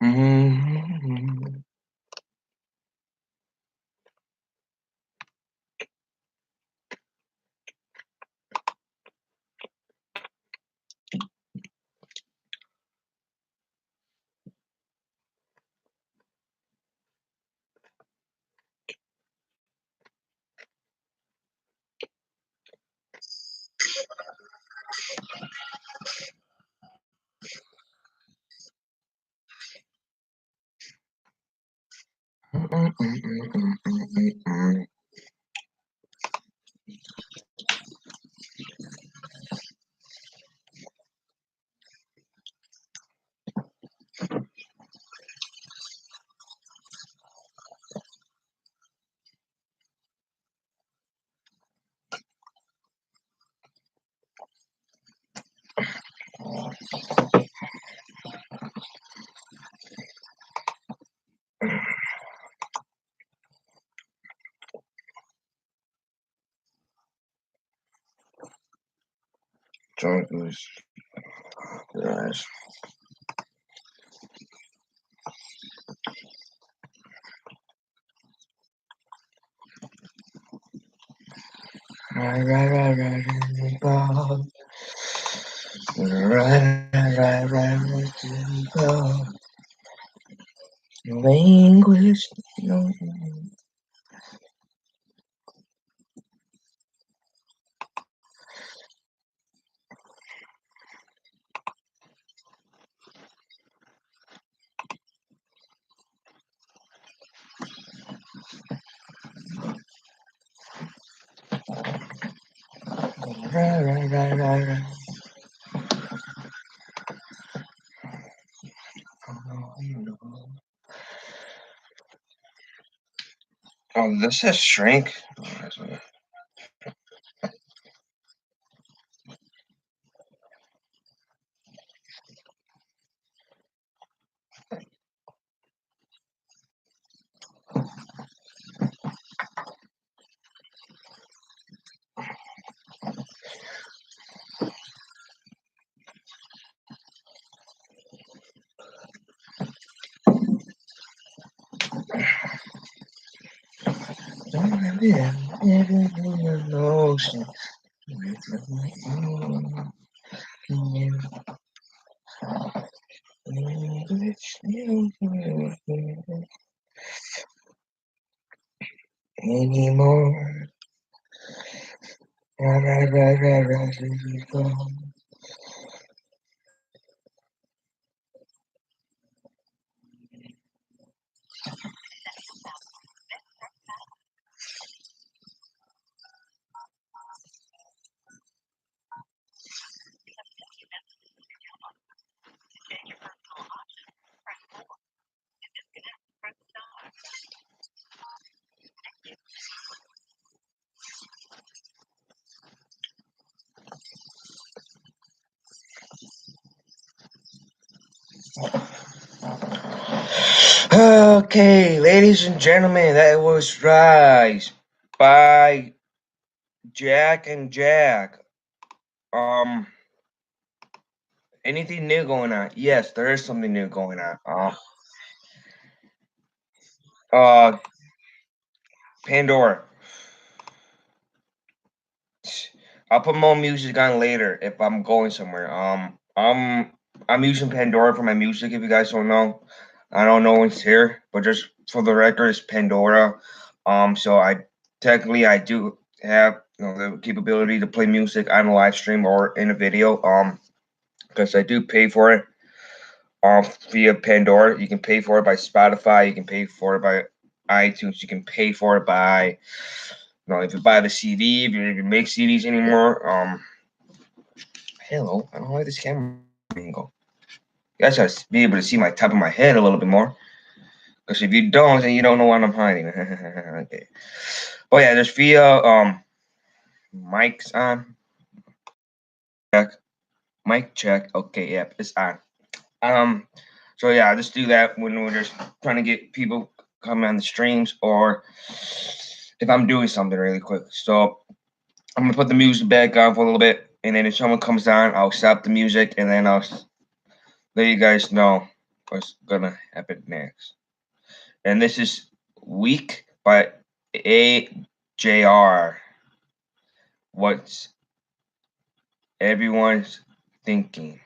Mhm. Junkies, guys. Language. No. Oh, this is shrink. Anymore. Okay, ladies and gentlemen, that was Rise by Jack and Jack. Um, anything new going on? Yes, there is something new going on. Uh, Pandora. I'll put more music on later if I'm going somewhere. I'm using Pandora for my music. If you guys don't know, I don't know what's here, but just for the record, it's Pandora. So I do have the capability to play music on a live stream or in a video. Because I do pay for it. Via Pandora, you can pay for it by Spotify. You can pay for it by iTunes. You can pay for it by if you buy the CD, if you make CDs anymore. Hello, I don't know why this camera angle. You guys gotta be able to see my top of my head a little bit more. Because if you don't, then you don't know what I'm hiding. Okay. Oh yeah, there's via mics on. Check. Mic check. Okay, yep, it's on. Um, so yeah, I just do that when we're just trying to get people coming on the streams or if I'm doing something really quick. So I'm gonna put the music back on for a little bit, and then if someone comes on, I'll stop the music, and then I'll let you guys know what's gonna happen next. And this is Weak by AJR. What's everyone's thinking?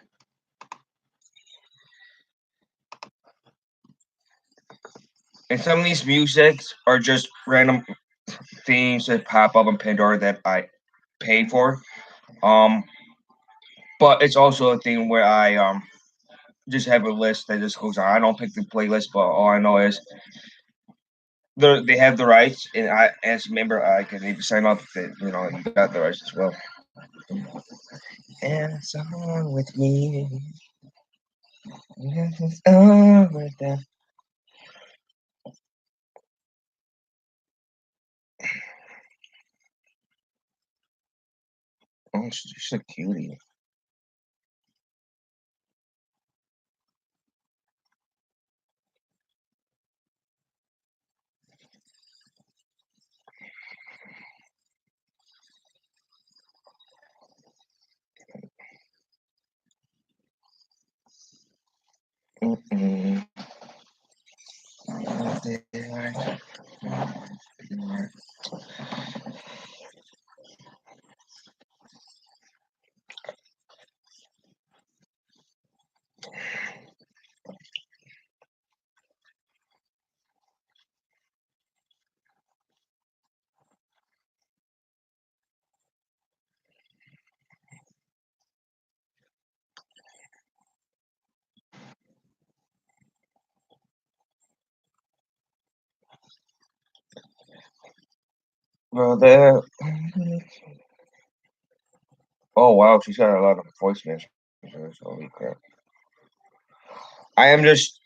And some of these musics are just random themes that pop up on Pandora that I pay for. Um, but it's also a thing where I just have a list that just goes on. I don't pick the playlist, but all I know is they have the rights, and I, as a member, I can even sign up that you got the rights as well. And someone with me, it's over there. Oh, she's a cutie. Mm-mm. Well, there. Oh wow, she's got a lot of voice messages. Holy crap! I am just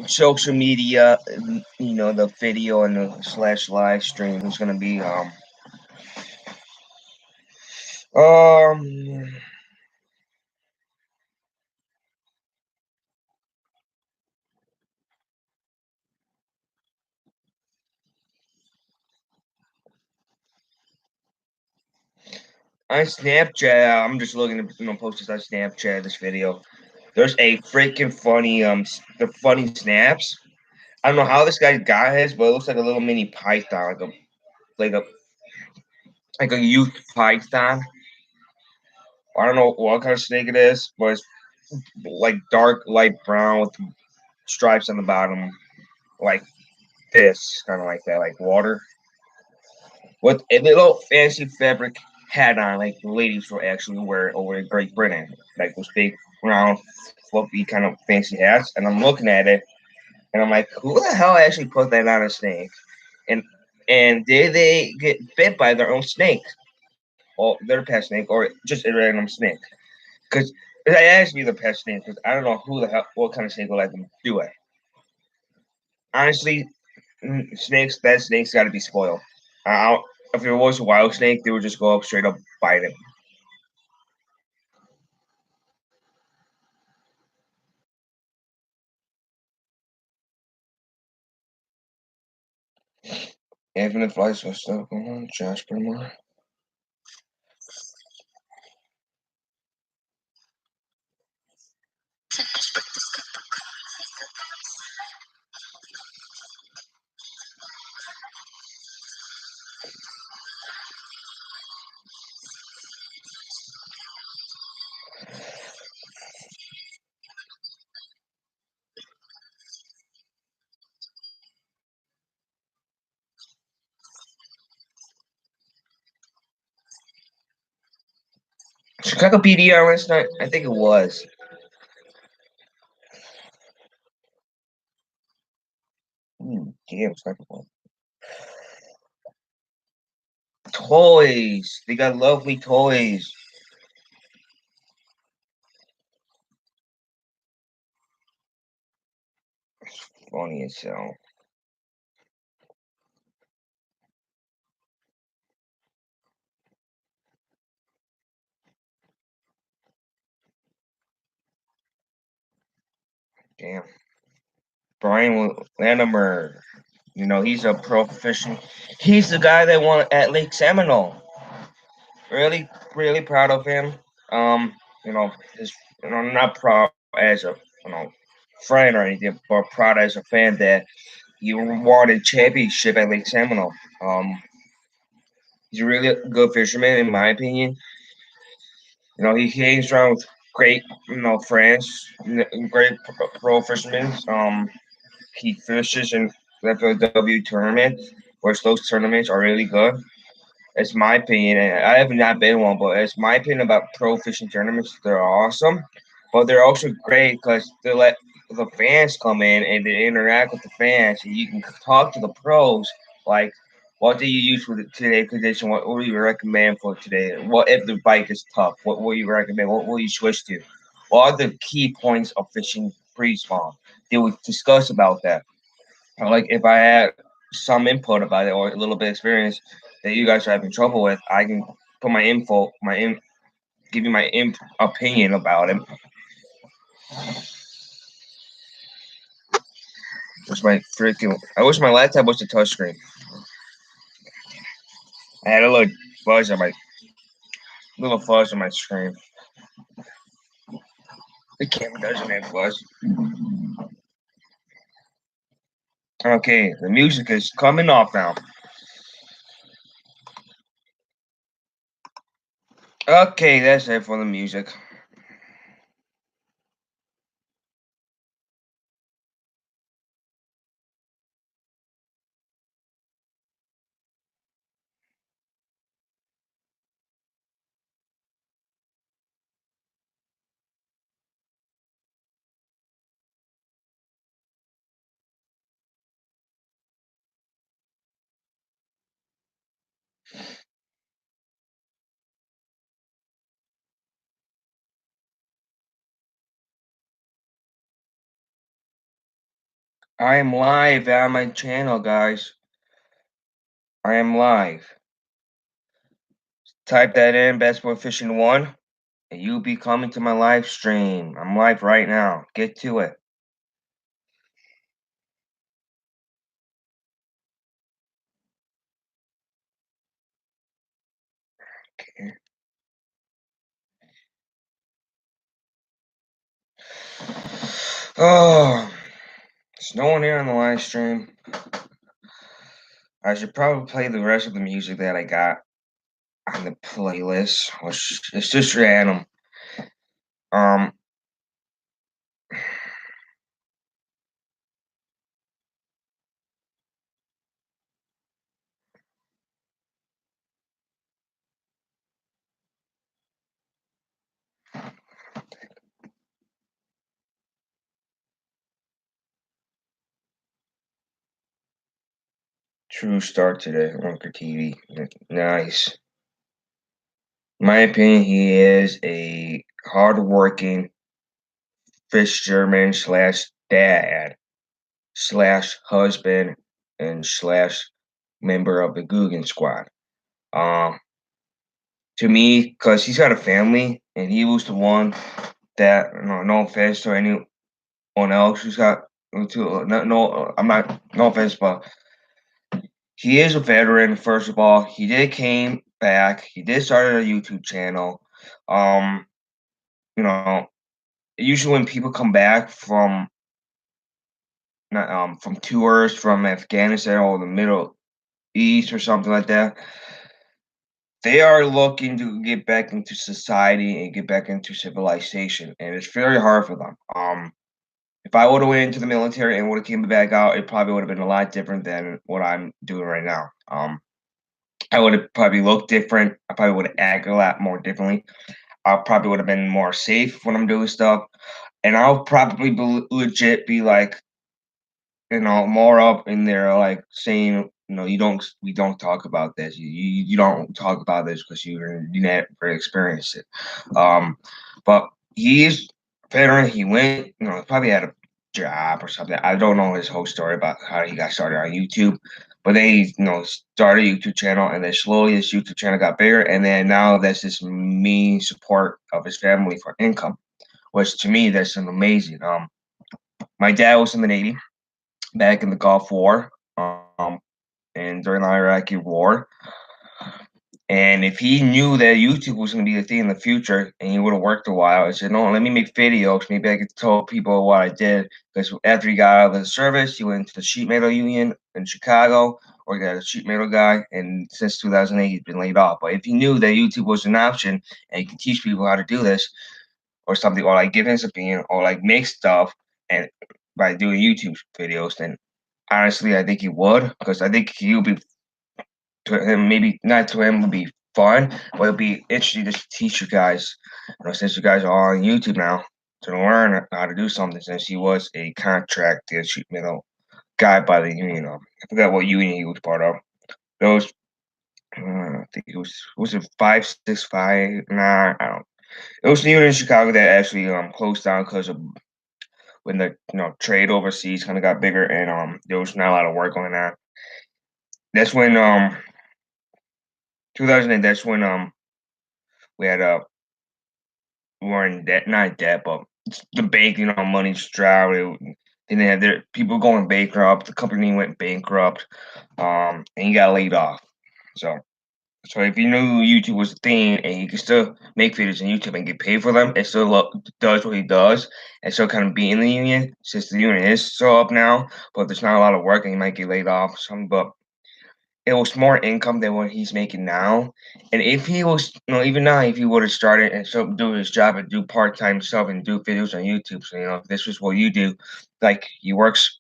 social media. The video and the slash live stream is gonna be um on Snapchat. I'm just looking to post this on Snapchat. This video. There's a freaking funny the funny snaps. I don't know how this guy got his, but it looks like a little mini python, like a like a youth python. I don't know what kind of snake it is, but it's like dark light brown with stripes on the bottom, like this, kind of like that, like water, with a little fancy fabric hat on, like the ladies will actually wear over in Great Britain, like those big, round, fluffy kind of fancy hats. And I'm looking at it, and I'm like, who the hell actually put that on a snake? And did they get bit by their own snake, or their pet snake, or just a random snake? Because it has to be the pet snake, because I don't know who the hell, what kind of snake will let them do it. Honestly, that snake's got to be spoiled. If it was a wild snake, they would just go up straight up bite it. Infinite flights was stuff going on. Josh Brimmer. Chicago PDR last night. I think it was. Damn, Chicago. Toys. They got lovely toys. Funny as hell. Damn. Brian Latimer. He's a professional. He's the guy that won at Lake Seminole. Really, really proud of him. Um, his, not proud as a, you know, friend or anything, but proud as a fan that he won a championship at Lake Seminole. He's a really good fisherman, in my opinion. He hangs around with great, friends, great pro fishermen. He fishes in the FLW tournament, which those tournaments are really good. It's my opinion, and I have not been one, but it's my opinion about pro fishing tournaments. They're awesome, but they're also great because they let the fans come in and they interact with the fans, and you can talk to the pros. Like, what do you use for today's condition? What do you recommend for today? What if the bite is tough? What will you recommend? What will you switch to? What are the key points of fishing pre-spawn? They would discuss about that. Like if I had some input about it or a little bit of experience that you guys are having trouble with, I can put give you my opinion about it. I wish my laptop was a touchscreen. I had a little fuzz on my screen. The camera doesn't have fuzz. Okay, the music is coming off now. Okay, that's it for the music. I am live on my channel, guys. I am live. Type that in, Best Boy Fishing 1. And you'll be coming to my live stream. I'm live right now. Get to it. Okay. Oh, there's no one here on the live stream. I should probably play the rest of the music that I got on the playlist, which is just random. Um, true start today, Wonker TV. Nice. In my opinion, he is a hardworking fisherman slash dad slash husband and slash member of the Guggen squad. Um, to me, because he's got a family and he was the one that, no offense to anyone else who's got, I'm not, no offense, but he is a veteran, first of all. He did came back, he did start a YouTube channel. Um, you know, usually when people come back from from tours from Afghanistan or the Middle East or something like that, they are looking to get back into society and get back into civilization, and it's very hard for them. If I would have went into the military and would have came back out, it probably would have been a lot different than what I'm doing right now. I would have probably looked different. I probably would have acted a lot more differently. I probably would have been more safe when I'm doing stuff, and I'll probably legit be like, more up in there, like saying, we don't talk about this. You don't talk about this because you never experienced it. But he's veteran. He went, probably had a job or something. I don't know his whole story about how he got started on YouTube. But they, started a YouTube channel, and then slowly his YouTube channel got bigger, and then now that's his main support of his family for income, which to me that's an amazing. My dad was in the Navy back in the Gulf War, and during the Iraqi War. And if he knew that YouTube was going to be the thing in the future and he would have worked a while, he said, no, let me make videos. Maybe I could tell people what I did. Because after he got out of the service, he went into the sheet metal union in Chicago, or he got a sheet metal guy. And since 2008, he's been laid off. But if he knew that YouTube was an option and he could teach people how to do this or something, or like give his opinion or like make stuff and by doing YouTube videos, then honestly, I think he would. Because I think he would be to him, maybe not to him would be fun, but it'd be interesting just to teach you guys, since you guys are on YouTube now, to learn how to do something since he was a contracted sheet metal guy by the union. I forgot what union he was part of. Those, I think it was it 565? Nah, I don't. It was the union in Chicago that actually closed down because of when the trade overseas kind of got bigger and there was not a lot of work going on. That's when 2008. That's when we had we were in debt, not debt, but the bank, money's drought. Then they had their people going bankrupt. The company went bankrupt, and he got laid off. So, so if you knew YouTube was a thing and he could still make videos on YouTube and get paid for them, and still does what he does, and still kind of be in the union, since the union is still up now, but there's not a lot of work and he might get laid off. Or something, but it was more income than what he's making now. And if he was, even now, if he would have started and so do his job and do part time stuff and do videos on YouTube, so if this was what you do, like he works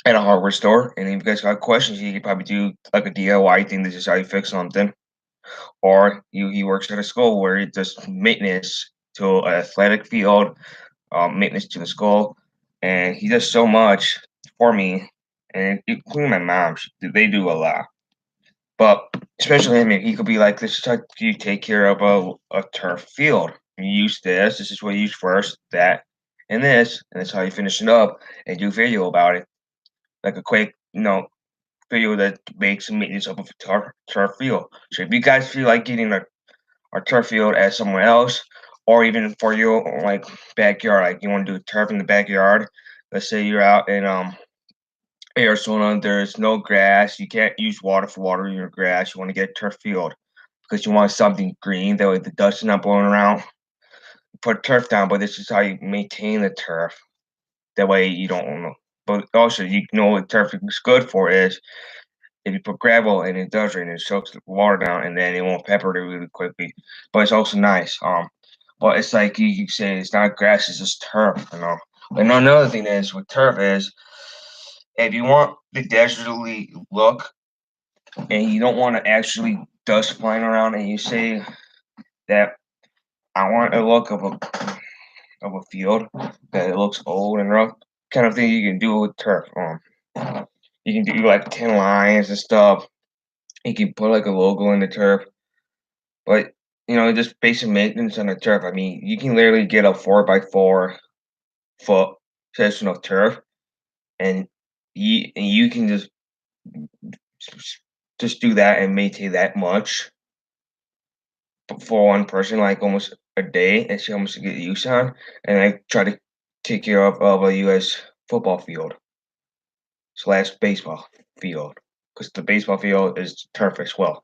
at a hardware store, and if you guys got questions, he could probably do like a DIY thing. This is how you fix something, or he works at a school where he does maintenance to an athletic field, maintenance to the school, and he does so much for me, and including my mom. They do a lot. But especially him, he could be like, "This is how you take care of a turf field. You use this. This is what you use first, that, and that's how you finish it up and do video about it, like a quick, video that makes maintenance of a turf field. So if you guys feel like getting a turf field at somewhere else, or even for your like backyard, like you want to do turf in the backyard, let's say you're out in Arizona, there's no grass. You can't use water for watering your grass. You want to get a turf field because you want something green. That way the dust is not blowing around. Put turf down, but this is how you maintain the turf. That way you don't know. But also, you know what turf is good for is if you put gravel and it does rain, it soaks the water down, and then it won't pepper it really quickly. But it's also nice. But it's like you say, it's not grass, it's just turf. And another thing is with turf is if you want the deserty look and you don't want to actually dust flying around, and you say that I want a look of a field that it looks old and rough, kind of thing you can do with turf. You can do like 10 lines and stuff. You can put like a logo in the turf, but just basic maintenance on the turf. I mean, you can literally get a 4 by 4 foot section of turf, and you can just do that and maintain that much for one person, like almost a day, and see how much to get used on. And I try to take care of a U.S. football field slash baseball field because the baseball field is turf as well.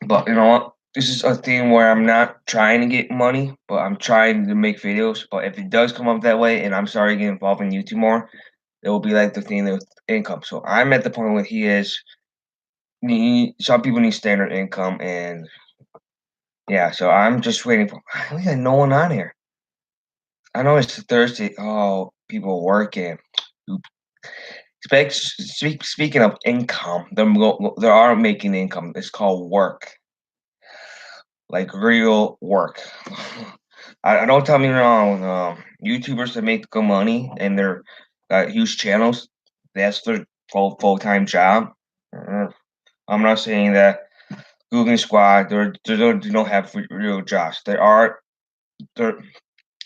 But you know what? This is a thing where I'm not trying to get money, but I'm trying to make videos. But if it does come up that way, and I'm starting to get involved in YouTube more, it will be like the thing with income. So I'm at the point where he is. Some people need standard income, and yeah. So I'm just waiting for. We got no one on here. I know it's Thursday. Oh, people working. Speaking of income, they are making income. It's called work, like real work. I don't tell me wrong. YouTubers that make good money and they're got huge channels, that's their full time job. Uh, I'm not saying that Google Squad they don't have real jobs. They're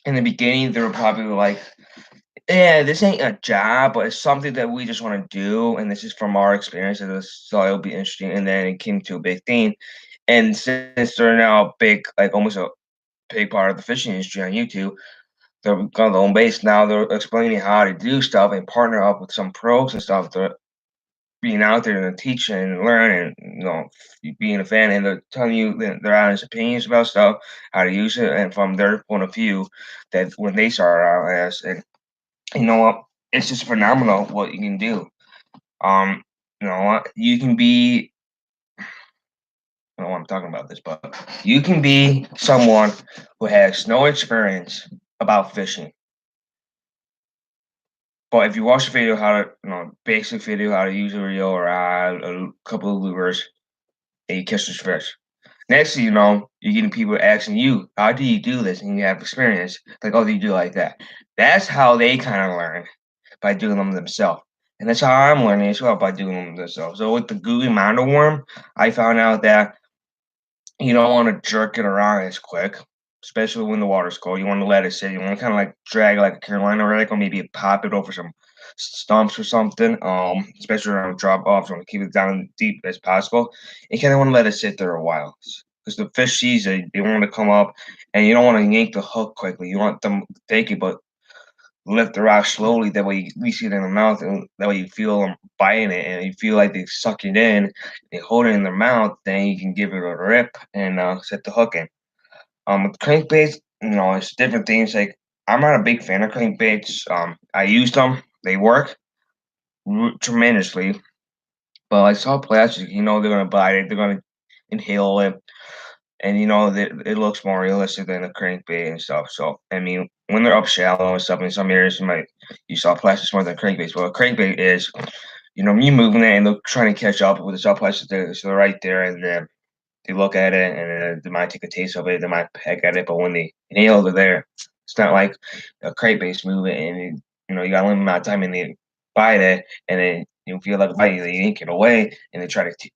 in the beginning they were probably like, yeah, this ain't a job, but it's something that we just want to do, and this is from our experience, and this so it'll be interesting. And then it came to a big thing, and since they're now a big, like almost a big part of the fishing industry on YouTube, they're on their own base now. They're explaining how to do stuff and partner up with some pros and stuff. being out there and teaching and learning, being a fan, and they're telling you their honest opinions about stuff, how to use it, and from their point of view, that when they started out as, and you know what, it's just phenomenal what you can do. Um, you know what, you can be. I don't know why I'm talking about this, but you can be someone who has no experience about fishing. But if you watch a video how to, basic video how to use a reel or a couple of lures, and you catch this fish. Next thing you know, you're getting people asking you, how do you do this? And you have experience. Like, oh, do you do it like that? That's how they kind of learn, by doing them themselves. And that's how I'm learning as well, by doing them themselves. So with the Gooey Mondo worm, I found out that you don't want to jerk it around as quick, especially when the water's cold. You want to let it sit. You want to kind of like drag it like a Carolina Wreck, or maybe pop it over some stumps or something. Especially around drop offs, you want to keep it down deep as possible. You kind of want to let it sit there a while because the fish sees it. They want to come up, and you don't want to yank the hook quickly. You want them to take it, but lift the rock slowly. That way, you see it in the mouth, and that way you feel them biting it, and you feel like they suck it in. They hold it in their mouth. Then you can give it a rip and set the hook in. With crankbaits, it's different things. Like I'm not a big fan of crankbaits. I use them; they work tremendously. But like saw plastic, they're gonna bite it. They're gonna inhale it, and it looks more realistic than a crankbait and stuff. So I mean, when they're up shallow and stuff, in some areas you saw plastics more than crankbaits. But a crankbait is, me moving it and they're trying to catch up with the saw plastic. So they're right there, and then they look at it and they might take a taste of it. They might peck at it, but when they inhale, they're there. It's not like a crankbait movement, and you got a limited amount of time, and they bite it, and then you feel like biting, they yank it away, and they try to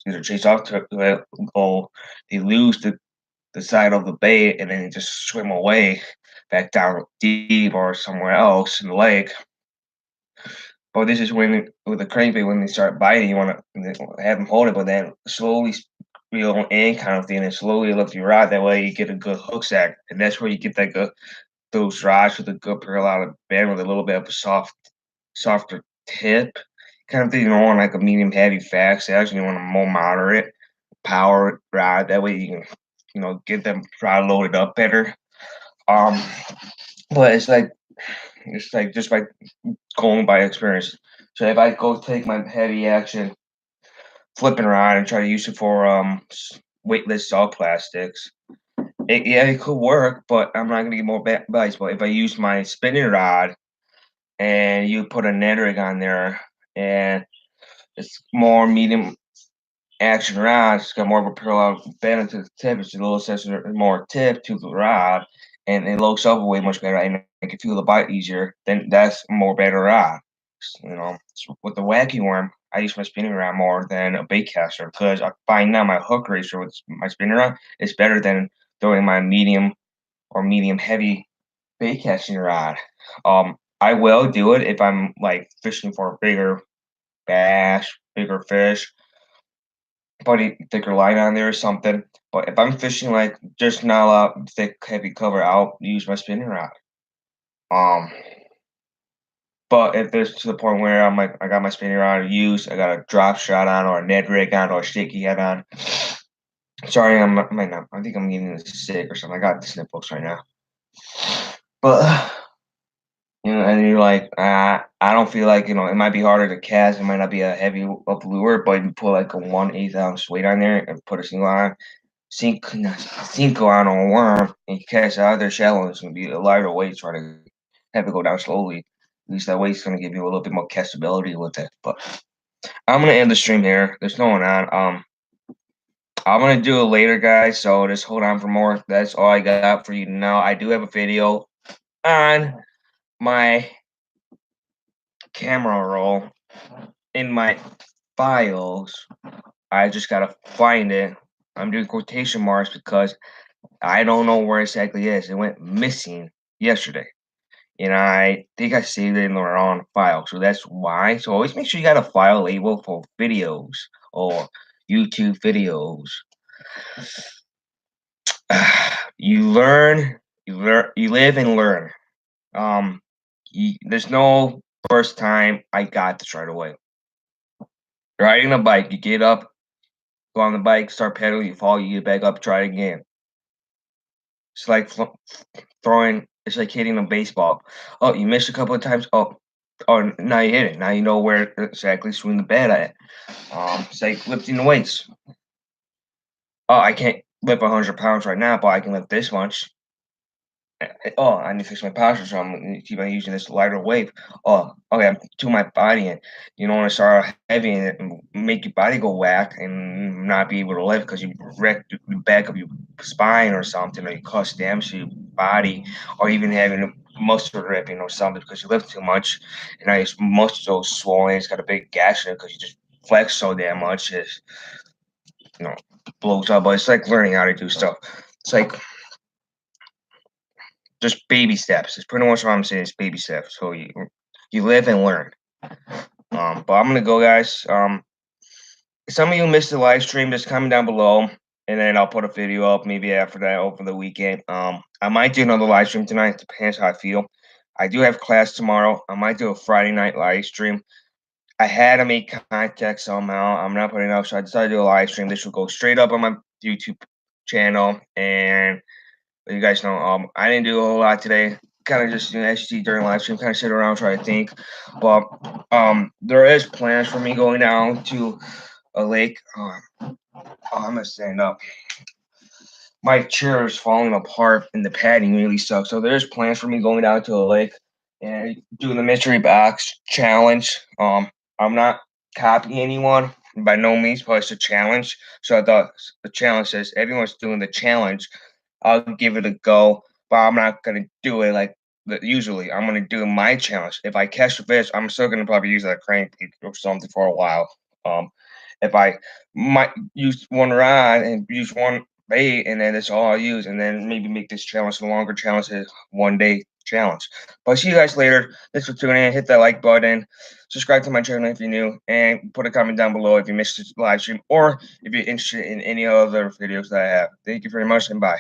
either chase off to it, or they lose the side of the bait and then just swim away back down deep or somewhere else in the lake. But this is when with the crankbait, when they start biting, you want to have them hold it, but then slowly reel in kind of thing, and slowly lift your rod. That way you get a good hook sack, and that's where you get that good those rods with a good periodic bend with a little bit of a softer tip kind of thing. You don't want like a medium heavy fast sack. You want a more moderate power rod. That way you can get them rod loaded up better. Um, but it's like just by going by experience. So if I go take my heavy action flipping rod and try to use it for weightless saw plastics, it could work, but I'm not gonna get more bites. But if I use my spinning rod and you put a Ned rig on there and it's more medium action rod, it's got more of a parallel bend to the tip. It's a little sensitive, more tip to the rod, and it looks up way much better, and I can feel the bite easier. Then that's a more better rod. So with the wacky worm, I use my spinning rod more than a bait caster because I find now my hook ratio with my spinning rod is better than throwing my medium or medium heavy bait casting rod. I will do it if I'm like fishing for a bigger bass, bigger fish, put a thicker line on there or something. But if I'm fishing like just not a lot thick, heavy cover, I'll use my spinning rod. Um, but if it's to the point where I'm like, I got my spinning rod used, I got a drop shot on, or a Ned rig on, or a shaky head on. Sorry, I might not. I think I'm getting sick or something. I got the sniffles right now. But and you're like, I don't feel like it might be harder to cast. It might not be a heavy up lure, but you put like a 1/8 ounce weight on there and put a single on, cinco on a worm, and you cast it out of there shallow. It's gonna be a lighter weight, try to have it go down slowly. At least that weight's gonna give you a little bit more castability with it. But I'm gonna end the stream here. There's no one on. I'm gonna do it later, guys. So just hold on for more. That's all I got for you now. I do have a video on my camera roll in my files. I just gotta find it. I'm doing quotation marks because I don't know where exactly it is. It went missing yesterday. And I think I saved it in the wrong file. So that's why. So always make sure you got a file label for videos or YouTube videos. You live and learn. There's no first time I got this right away. Riding a bike, you get up, go on the bike, start pedaling, you fall, you get back up, try it again. It's like throwing. It's like hitting a baseball. Oh, you missed a couple of times. Oh, now you hit it. Now you know where exactly to swing the bat at. It's like lifting the weights. Oh, I can't lift 100 pounds right now, but I can lift this much. Oh, I need to fix my posture, so I'm gonna keep on using this lighter weight. Oh, okay, I'm to my body, and you don't want to start heavy and make your body go whack and not be able to lift because you wreck the back of your spine or something, or you cause damage to your body, or even having a muscle ripping or something because you lift too much, and now your muscles swollen. It's got a big gash in it because you just flex so damn much. It's you know blows up. But it's like learning how to do stuff. It's like just baby steps. It's pretty much what I'm saying. It's baby steps. So you live and learn. But I'm gonna go, guys. Some of you missed the live stream. Just comment down below, and then I'll put a video up maybe after that over the weekend. I might do another live stream tonight. Depends how I feel. I do have class tomorrow. I might do a Friday night live stream. I had to make contact somehow. I'm not putting it up, so I decided to do a live stream. This will go straight up on my YouTube channel, and you guys know, I didn't do a whole lot today. Kind of just SG during live stream, kind of sit around try to think. But there is plans for me going down to a lake. I'm gonna stand up. My chair is falling apart and the padding really sucks. So there's plans for me going down to a lake and doing the mystery box challenge. I'm not copying anyone by no means, but it's a challenge. So I thought the challenge says everyone's doing the challenge. I'll give it a go, but I'm not gonna do it like usually. I'm gonna do my challenge. If I catch a fish, I'm still gonna probably use a crankbait or something for a while. If I might use one rod and use one bait, and then that's all I'll use, and then maybe make this challenge a longer challenge, a 1 day challenge. But see you guys later. Thanks for tuning in. Hit that like button, subscribe to my channel if you're new, and put a comment down below if you missed the live stream or if you're interested in any other videos that I have. Thank you very much, and bye.